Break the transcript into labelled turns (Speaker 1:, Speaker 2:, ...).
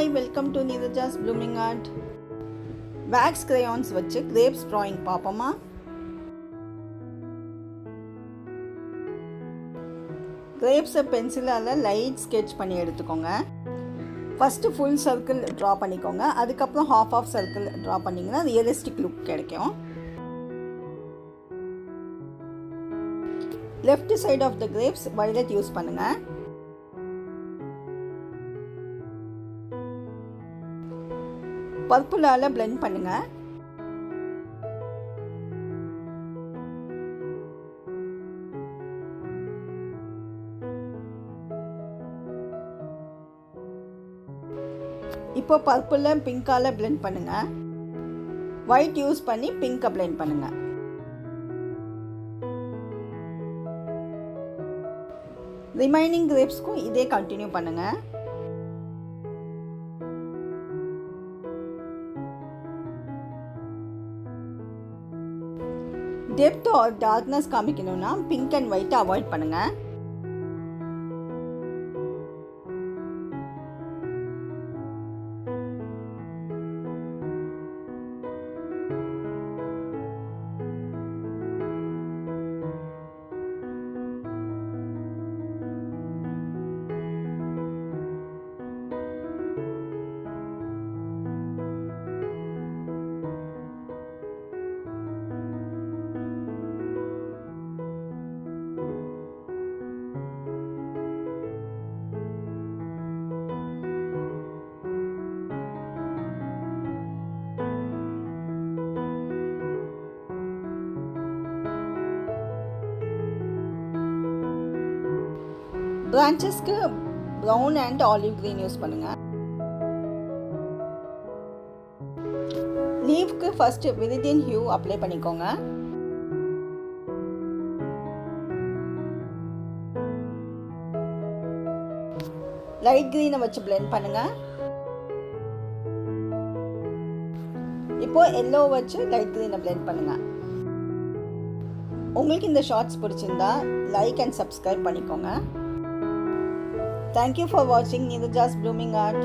Speaker 1: Hi, welcome to Neeraja's Blooming Art. Wax crayons வச்சு grapes drawing பாப்போமா? grapes பென்சிலால light sketch பண்ணி எடுத்துக்கோங்க. ஃபர்ஸ்ட் ஃபுல் சர்க்கிள் ட்ரா பண்ணிக்கோங்க. அதுக்கப்புறம் half ஆஃப் சர்க்கிள் ட்ரா பண்ணிங்கன்னா ரியலிஸ்டிக் லுக் கிடைக்கும். Left side of the grapes violet use பண்ணுங்க. பர்பிளால blend பண்ணுங்க. இப்போ பர்பிள பிங்கால blend பண்ணுங்க. ஒயிட் யூஸ் பண்ணி பிங்க் blend பண்ணுங்க. ரிமைனிங் கிரேப்ஸ்க்கும் இதே கண்டினியூ பண்ணுங்க. டெப்த் ஆர் டார்க்னஸ் காமிக்கணும்னா பிங்க் அண்ட் ஒயிட் அவாய்ட் பண்ணுங்க. பிரான்ச்சஸ்க்கு brown and olive green use பண்ணுங்க. லீவ்க்கு ஃபர்ஸ்ட் விரிடியன் ஹியூ அப்ளை பண்ணிக்கோங்க. லைட் கிரீனை வச்சு blend பண்ணுங்க. இப்போ எல்லோ வச்சு லைட் கிரீனை blend பண்ணுங்க. உங்களுக்கு இந்த ஷார்ட்ஸ் பிடிச்சிருந்தா லைக் அண்ட் சப்ஸ்கிரைப் பண்ணிக்கோங்க. Thank you for watching Neeraja's Blooming Art.